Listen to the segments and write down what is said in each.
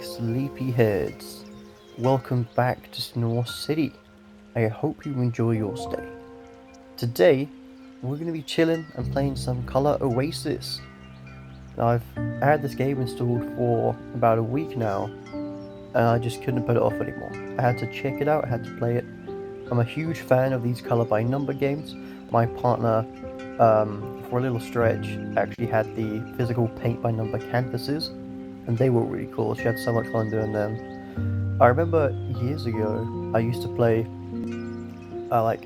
sleepyheads. Welcome back to Snore City. I hope you enjoy your stay. Today, we're going to be chilling and playing some Color Oasis. Now, I've had this game installed for about a week now, and I just couldn't put it off anymore. I had to check it out, I had to play it. I'm a huge fan of these color by number games. My partner, for a little stretch, actually had the physical paint by number canvases, and they were really cool. She had so much fun doing them. I remember years ago, I used to play like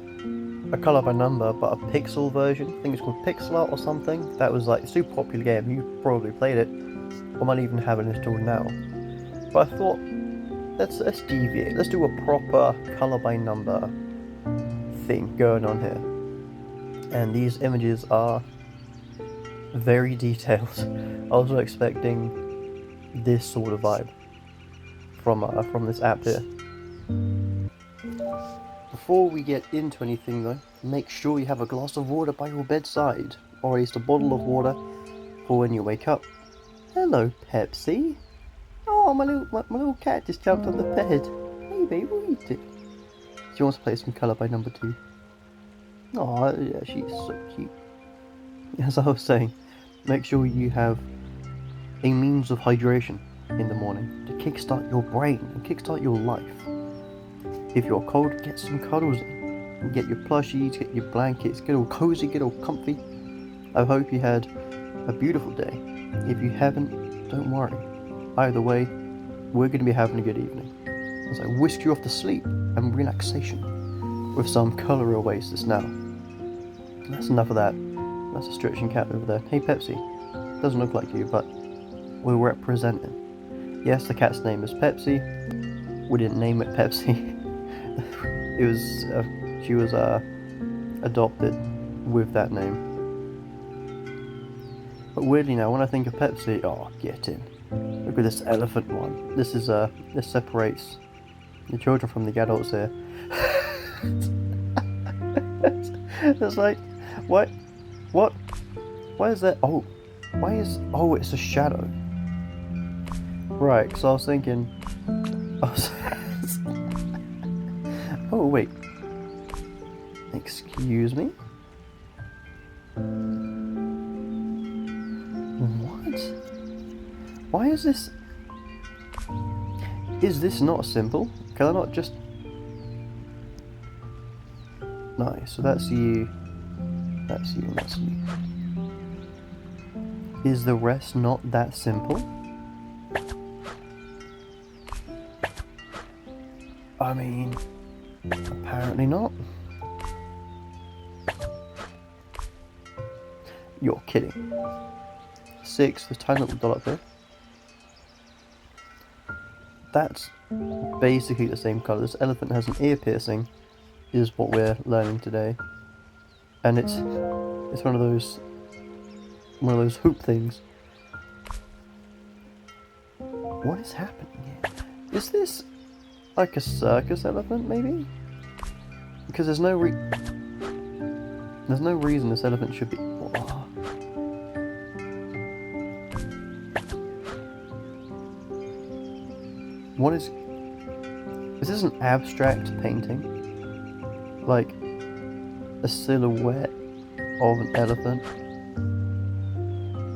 a color by number, but a pixel version. I think it's called Pixel Art or something. That was like a super popular game. You probably played it, or might even have it installed now. But I thought, let's deviate. Let's do a proper color by number thing going on here. And these images are very detailed. I was not expecting this sort of vibe from this app here. Before we get into anything though, make sure you have a glass of water by your bedside, or at least a bottle of water for when you wake up. Hello, Pepsi. Oh, my little cat just jumped on the bed. Hey, baby, what are you doing? She wants to play some colour by number 2. Oh, yeah, she's so cute. As I was saying, make sure you have a means of hydration in the morning to kickstart your brain and kickstart your life. If you're cold, get some cuddles in. Get your plushies, get your blankets, get all cozy, get all comfy. I hope you had a beautiful day. If you haven't, don't worry. Either way, we're going to be having a good evening as I whisk you off to sleep and relaxation with some Color Oasis now. That's enough of that. That's a stretching cat over there. Hey Pepsi, doesn't look like you, but we're representing. Yes, the cat's name is Pepsi. We didn't name it Pepsi. She was adopted with that name. But weirdly now, when I think of Pepsi, oh, get in. Look at this elephant one. This separates the children from the adults here. It's like, what? Why is that? Oh, it's a shadow. Right, because I was thinking, oh wait, excuse me? What? Why is this? Is this not simple? Can I not just... Nice, so that's you. That's you, and that's you. Is the rest not that simple? I mean, apparently not. You're kidding. 6, the tiny little dot up here. That's basically the same colour. This elephant has an ear piercing, is what we're learning today. And it's one of those hoop things. What is happening here? Is this like a circus elephant, maybe? Because there's no reason this elephant should be... Oh. What is this an abstract painting? Like a silhouette of an elephant?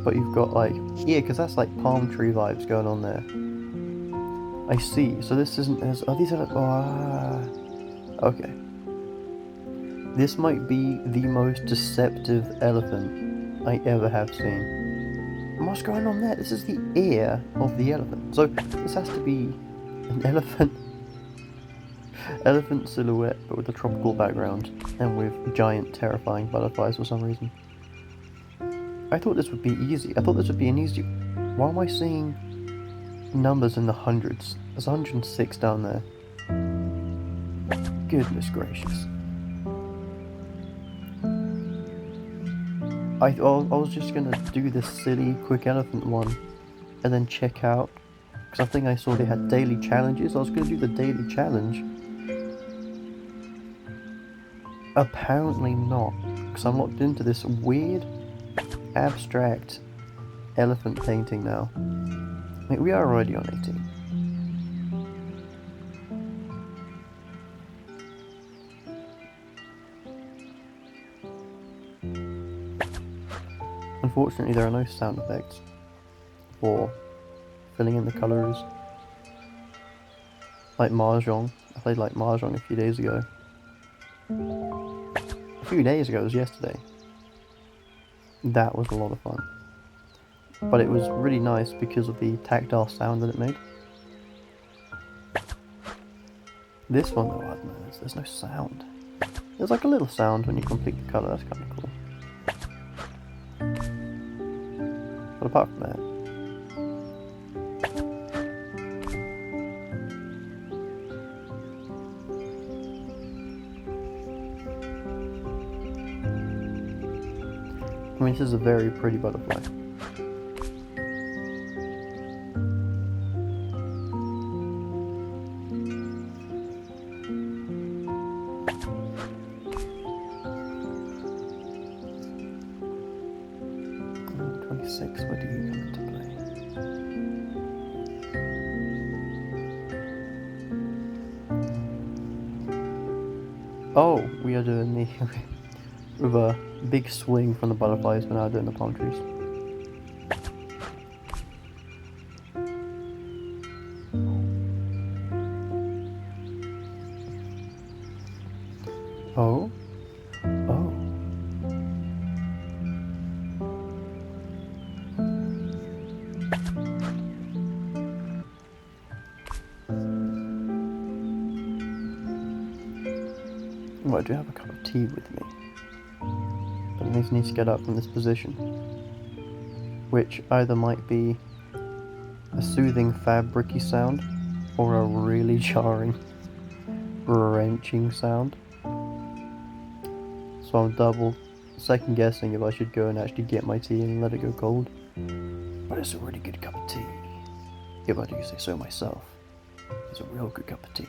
But you've got like... Yeah, because that's like palm tree vibes going on there. I see. So this isn't as... Oh, these are... Okay. This might be the most deceptive elephant I ever have seen. And what's going on there? This is the ear of the elephant. So this has to be an elephant silhouette, but with a tropical background and with giant, terrifying butterflies for some reason. I thought this would be easy. I thought this would be an easy... Why am I seeing numbers in the hundreds? There's 106 down there. Goodness gracious. I was just gonna do this silly quick elephant one and then check out, because I think I saw they had daily challenges. I was gonna do the daily challenge. Apparently not, because I'm locked into this weird abstract elephant painting now. I mean, we are already on 18. Unfortunately, there are no sound effects for filling in the colours. Like Mahjong. I played like Mahjong a few days ago. A few days ago, it was yesterday. That was a lot of fun. But it was really nice because of the tactile sound that it made. This one though, I don't know, there's no sound. There's like a little sound when you complete the colour, that's kind of cool. But apart from that, I mean, this is a very pretty butterfly. Oh, 26, where do you come into play? Oh, we are doing the with a big swing from the butterflies. We're now doing the palm trees. Oh, oh. Well, I do have a cup of tea with me. But it needs to get up from this position, which either might be a soothing fabric-y sound or a really jarring, wrenching sound. So I'm double second guessing if I should go and actually get my tea and let it go cold. But it's a really good cup of tea, if I do say so myself. It's a real good cup of tea.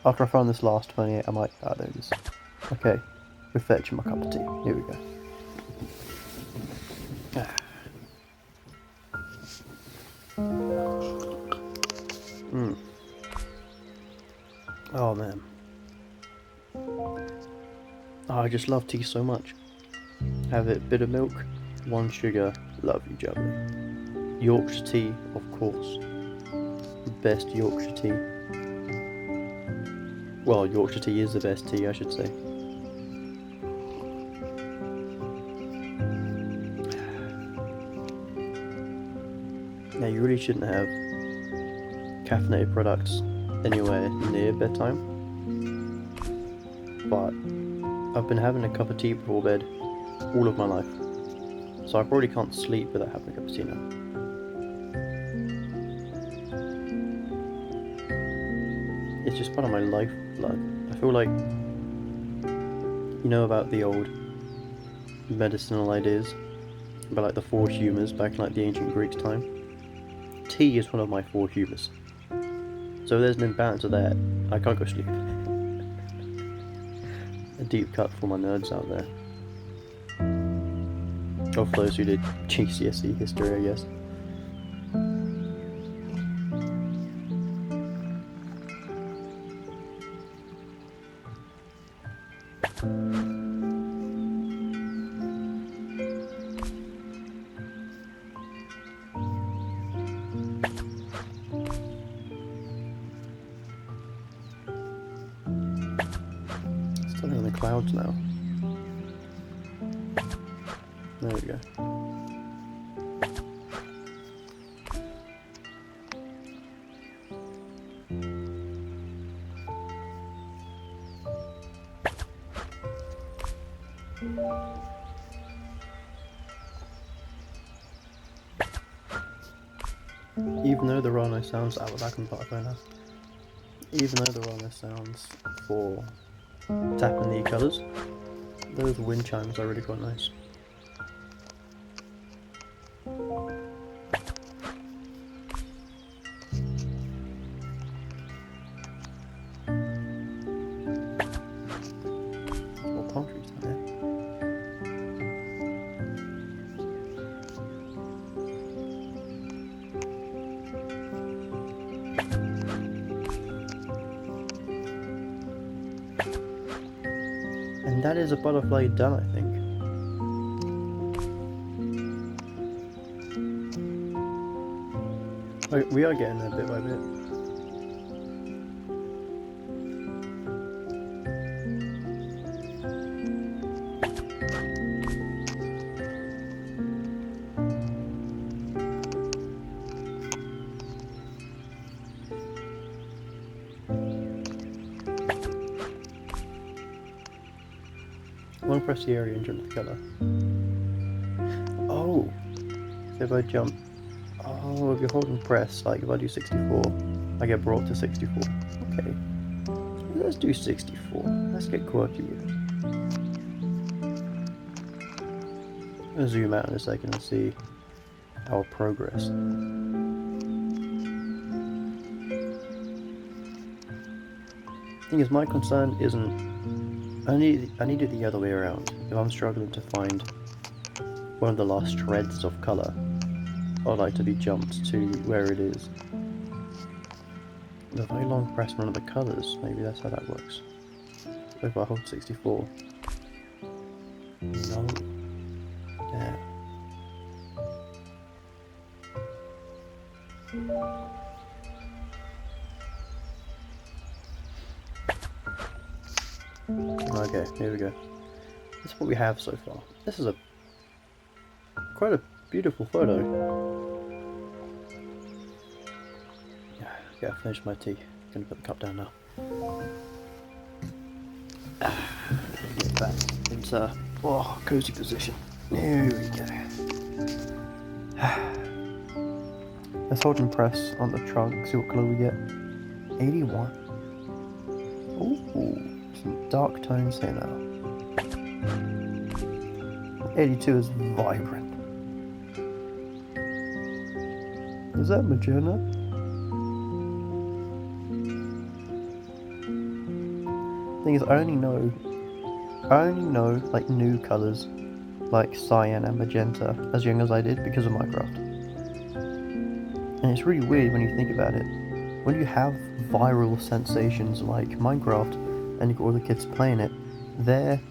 After I find this last 28, I might add those. Okay, we're fetching my cup of tea. Here we go. Oh man. Oh, I just love tea so much. Have it bitter milk, 1 sugar, lovely jubbly. Yorkshire tea, of course. Best Yorkshire tea. Well, Yorkshire tea is the best tea, I should say. Now, you really shouldn't have caffeinated products anywhere near bedtime, but I've been having a cup of tea before bed all of my life, so I probably can't sleep without having a cup of tea now. It's just part of my lifeblood. I feel like, you know about the old medicinal ideas, about like the 4 humours back in like the ancient Greeks' time? Tea is one of my 4 humours. So if there's an imbalance of that, I can't go sleep. A deep cut for my nerds out there. Or for those who did GCSE history, I guess. Something in the clouds now. There we go. Even though there are no sounds, I back on butterfly now. Even though there are no sounds for tapping the colours, those wind chimes are really quite nice. More palm trees down there. And that is a butterfly done, I think. We are getting there bit by bit. I want to press the area and jump the colour. Oh! So if I jump... Oh, if you're holding press, like if I do 64, I get brought to 64. Okay. Let's do 64. Let's get quirky with it. I'll zoom out in a second and see our progress. Thing is, my concern isn't... I need it the other way around. If I'm struggling to find one of the last shreds of colour, I'd like to be jumped to where it is. The very long press one of the colours, maybe that's how that works. So if I hold 64. No. Yeah. Okay, here we go. That's what we have so far. This is quite a beautiful photo. Yeah, I finished my tea. Gonna put the cup down now. Get back into cozy position. Here we go. Let's hold and press on the trunk, see what colour we get. 81. Ooh, some dark tones here now. 82 is vibrant. Is that magenta? Thing is, I only know like new colours like cyan and magenta as young as I did because of Minecraft. And it's really weird when you think about it. When you have viral sensations like Minecraft and you've got all the kids playing it, their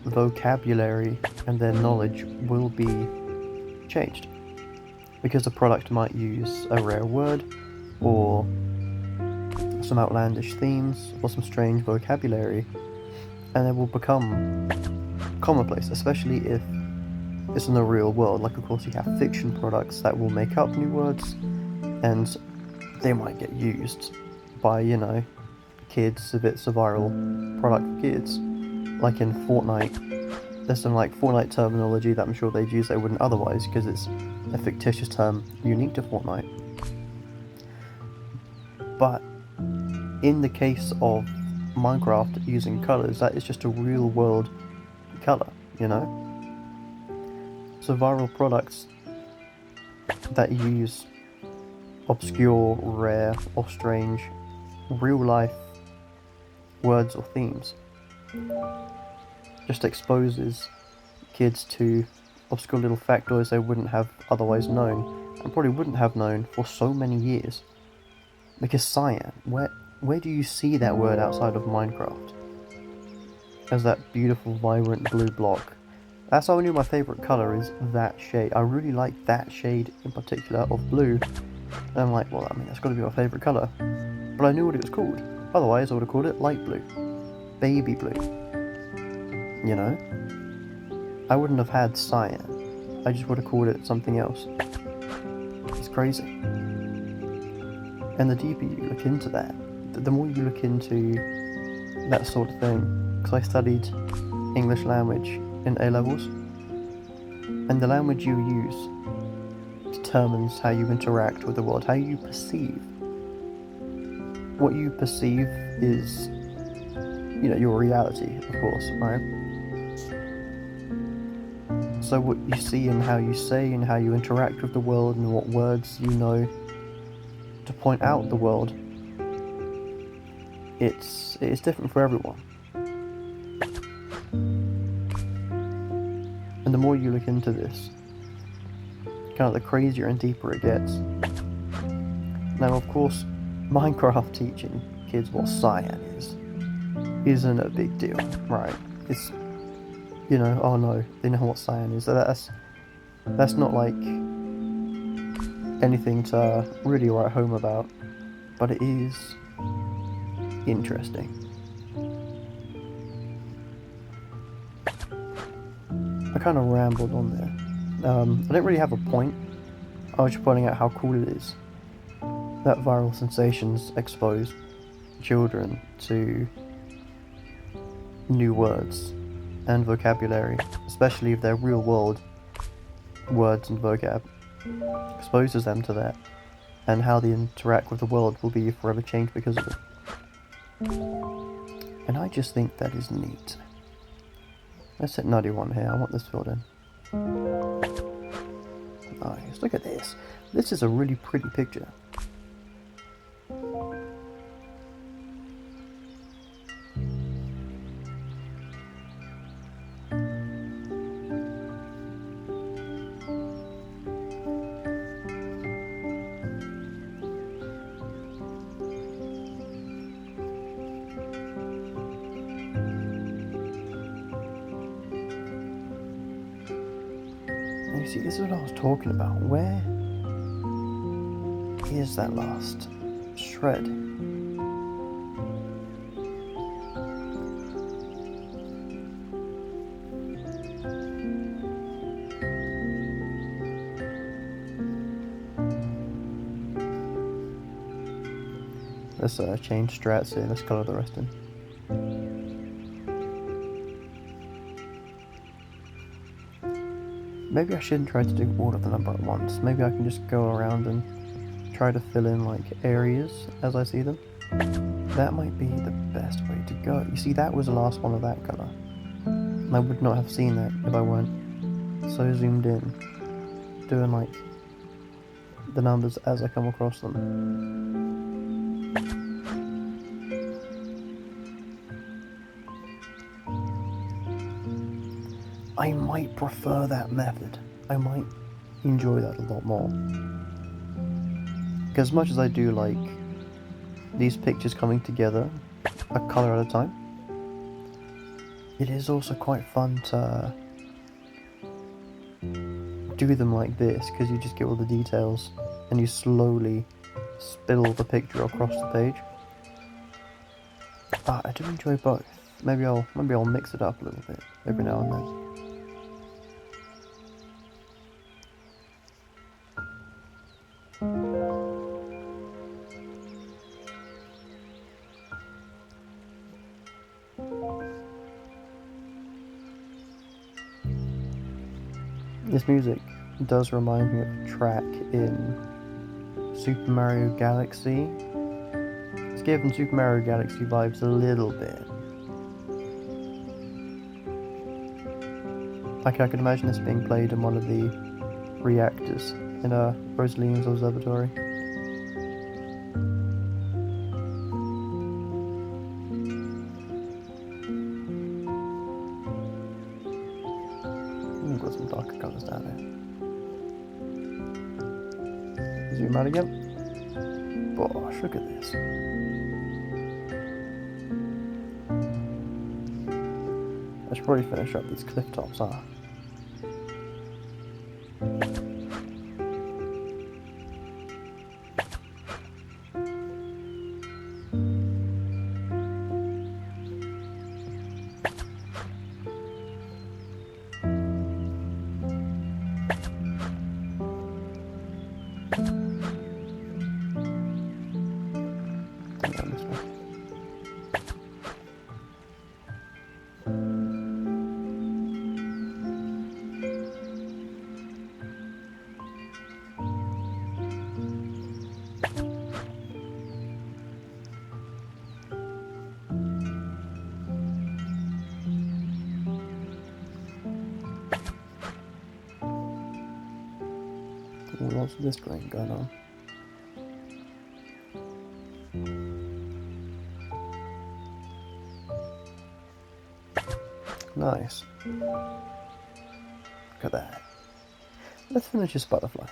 vocabulary and their knowledge will be changed. Because the product might use a rare word, or some outlandish themes, or some strange vocabulary, and it will become commonplace, especially if it's in the real world. Like, of course, you have fiction products that will make up new words, and they might get used by, you know, kids if it's a viral product for kids. Like in Fortnite, there's some like Fortnite terminology that I'm sure they'd use they wouldn't otherwise, because it's a fictitious term unique to Fortnite. But in the case of Minecraft using colours, that is just a real world colour, you know? So viral products that use obscure, rare, or strange real life words or themes just exposes kids to obscure little factoids they wouldn't have otherwise known, and probably wouldn't have known for so many years. Because cyan, where do you see that word outside of Minecraft? As that beautiful vibrant blue block. That's how I knew my favourite colour is that shade. I really like that shade in particular of blue. And I'm like, well, I mean, that's got to be my favourite colour. But I knew what it was called. Otherwise, I would have called it light blue. Baby blue. You know? I wouldn't have had cyan. I just would have called it something else. It's crazy. And the deeper you look into that, the more you look into that sort of thing. Because I studied English language in A-levels. And the language you use determines how you interact with the world, how you perceive. What you perceive is, you know, your reality, of course, right? So what you see and how you say and how you interact with the world and what words you know to point out the world, it's different for everyone. And the more you look into this, kind of the crazier and deeper it gets. Now, of course, Minecraft teaching kids what cyan isn't a big deal, right? It's, you know, oh no, they know what cyan is. So that's not like anything to really write home about, but it is interesting. I kind of rambled on there. I didn't really have a point. I was just pointing out how cool it is that viral sensations expose children to new words and vocabulary, especially if they're real world words and vocab, exposes them to that, and how they interact with the world will be forever changed because of it. And I just think that is neat. Let's hit nutty one here. I want this filled in. Nice. Look at this. This is a really pretty picture. You see, this is what I was talking about. Where is that last shred? Let's change strats here. Let's color the rest in. Maybe I shouldn't try to do all of the number at once. Maybe I can just go around and try to fill in like areas as I see them. That might be the best way to go. You see, that was the last one of that colour. I would not have seen that if I weren't so zoomed in, doing like the numbers as I come across them. I might prefer that method. I might enjoy that a lot more. Because as much as I do like these pictures coming together a colour at a time, it is also quite fun to do them like this, because you just get all the details and you slowly spill the picture across the page. I do enjoy both. Maybe I'll mix it up a little bit every now and then. This music does remind me of a track in Super Mario Galaxy. It's giving Super Mario Galaxy vibes a little bit. I can imagine this being played in one of the reactors in Rosalina's observatory. Got some darker colours down there. Zoom out again. Gosh, look at this. I should probably finish up these cliff tops, huh? Lots of this grain going on. Nice. Look at that. Let's finish this butterfly.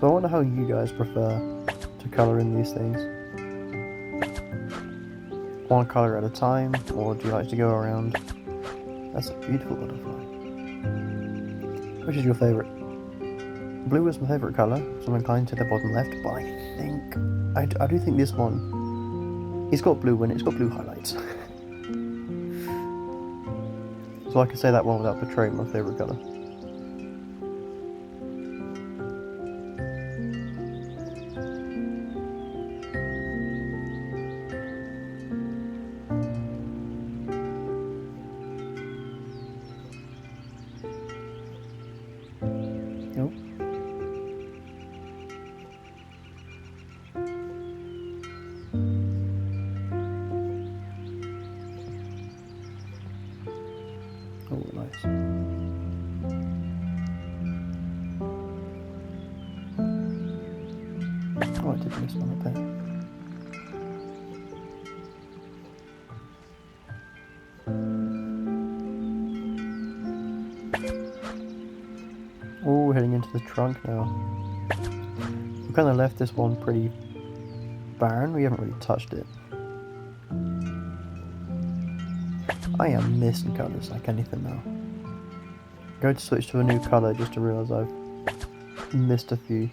So I wonder how you guys prefer to colour in these things. One colour at a time, or do you like to go around? That's a beautiful butterfly. Which is your favourite? Blue is my favourite colour, so I'm inclined to the bottom left, but I do think this one, it's got blue in it, it's got blue highlights. So I can say that one without betraying my favourite colour. Nope. Oh, nice. Oh, I did miss one up there. Oh, heading into the trunk now. We kind of left this one pretty barren. We haven't really touched it. I am missing colours like anything now. Go to switch to a new colour just to realise I've missed a few.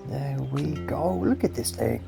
There we go. Look at this thing.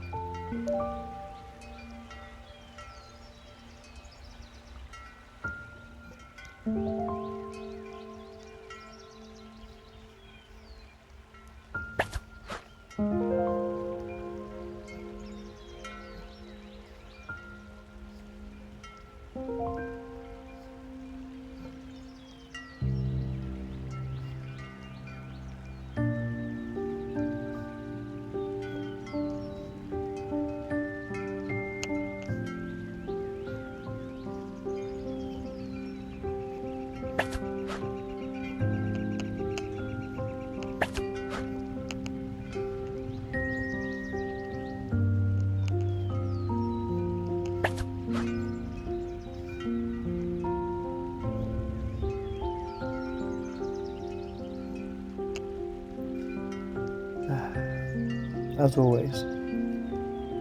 As always,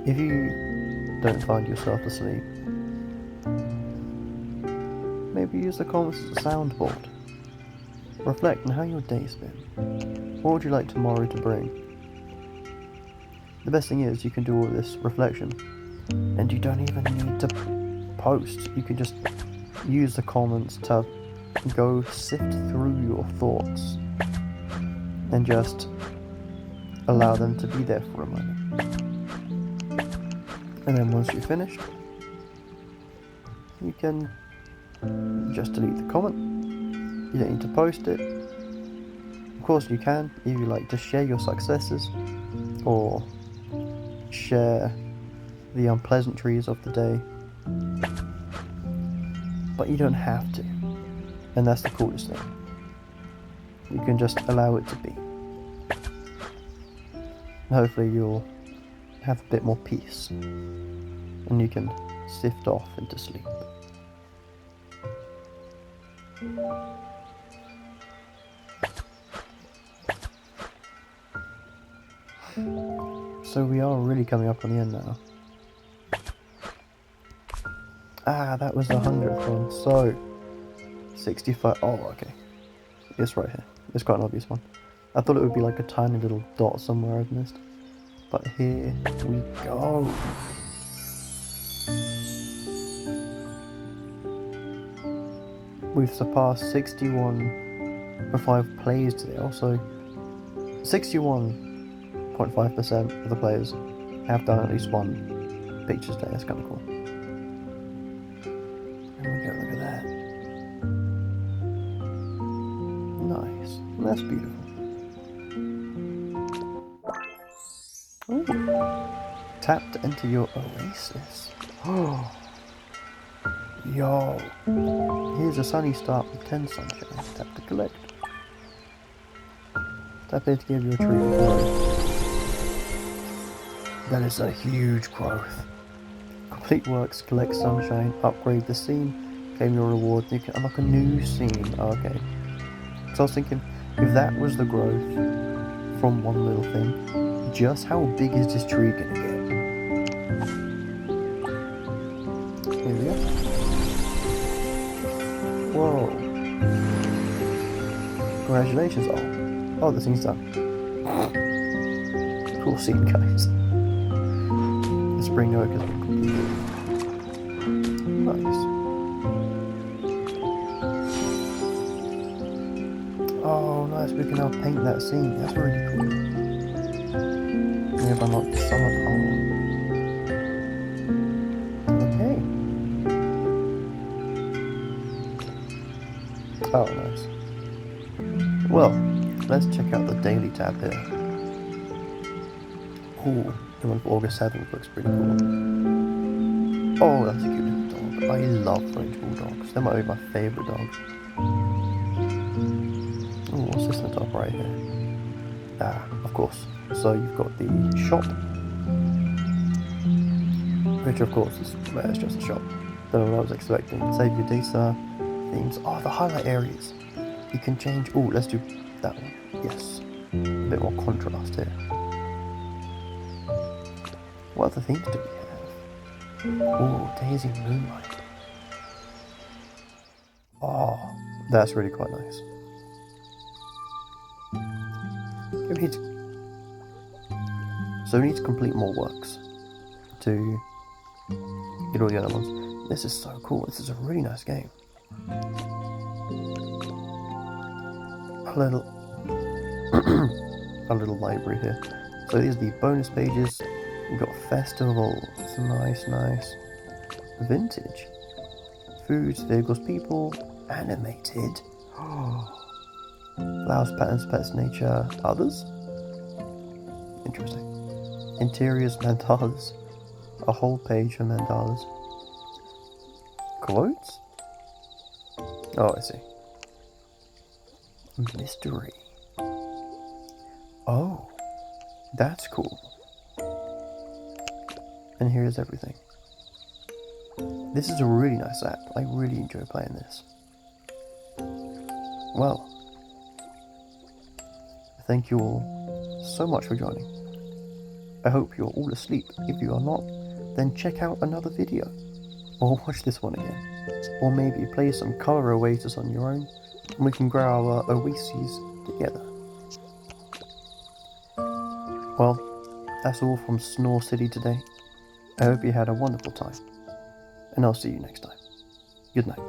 if you don't find yourself asleep, maybe use the comments as a soundboard. Reflect on how your day's been. What would you like tomorrow to bring? The best thing is you can do all this reflection and you don't even need to post. You can just use the comments to go sift through your thoughts and just allow them to be there for a moment. And then once you're finished, you can just delete the comment. You don't need to post it. Of course you can if you like to share your successes or share the unpleasantries of the day, but you don't have to, and that's the coolest thing. You can just allow it to be. Hopefully you'll have a bit more peace and you can sift off into sleep. So we are really coming up on the end now. Ah, that was the 100th one. So 65. Oh, okay. It's right here. It's quite an obvious one. I thought it would be like a tiny little dot somewhere I've missed. But here we go. We've surpassed 61 for 5 plays today. Also, 61.5% of the players have done at least one picture today. That's kind of cool. There we go, look at that. Nice. That's beautiful. Ooh. Tap to enter your oasis. Oh, yo. Here's a sunny start with 10 sunshine. Tap to collect. Tap here to give you a treat of growth. That is a huge growth. Complete works, collect sunshine, upgrade the scene, claim your reward, you can unlock a new scene. Oh, okay. So I was thinking, If that was the growth from one little thing, just how big is this tree gonna get? Here we go. Whoa. Congratulations. Oh, the thing's done. Cool scene, guys. The spring oak has been completed. Nice. Oh, nice. We can now paint that scene. That's really cool. We have unlocked the summer power. Okay. Oh, nice. Well, let's check out the daily tab here. Ooh, the one for August 7th looks pretty cool. Oh, that's a cute little dog. I love French bulldogs. They might be my favourite dog. Oh, what's this in the top right here? Ah, of course. So you've got the shop, which of course is it's just a shop. Don't know what I was expecting. Save your data, themes. Oh, the highlight areas. You can change. Oh, let's do that one. Yes, a bit more contrast here. What other themes do we have? Oh, Daisy Moonlight. Oh, that's really quite nice. So we need to complete more works to get all the other ones. This is so cool. This is a really nice game. A little a little library here. So these are the bonus pages. We've got festivals. Nice. Vintage. Foods, vehicles, people. Animated. Flowers, patterns, pets, nature. Others? Interesting. Interiors, mandalas. A whole page for mandalas. Quotes? Oh, I see. Mystery. Oh, that's cool. And here's everything. This is a really nice app. I really enjoy playing this. Well, thank you all so much for joining. I hope you're all asleep. If you are not, then check out another video. Or watch this one again. Or maybe play some Color Oasis on your own, and we can grow our oases together. Well, that's all from Snore City today. I hope you had a wonderful time, and I'll see you next time. Good night.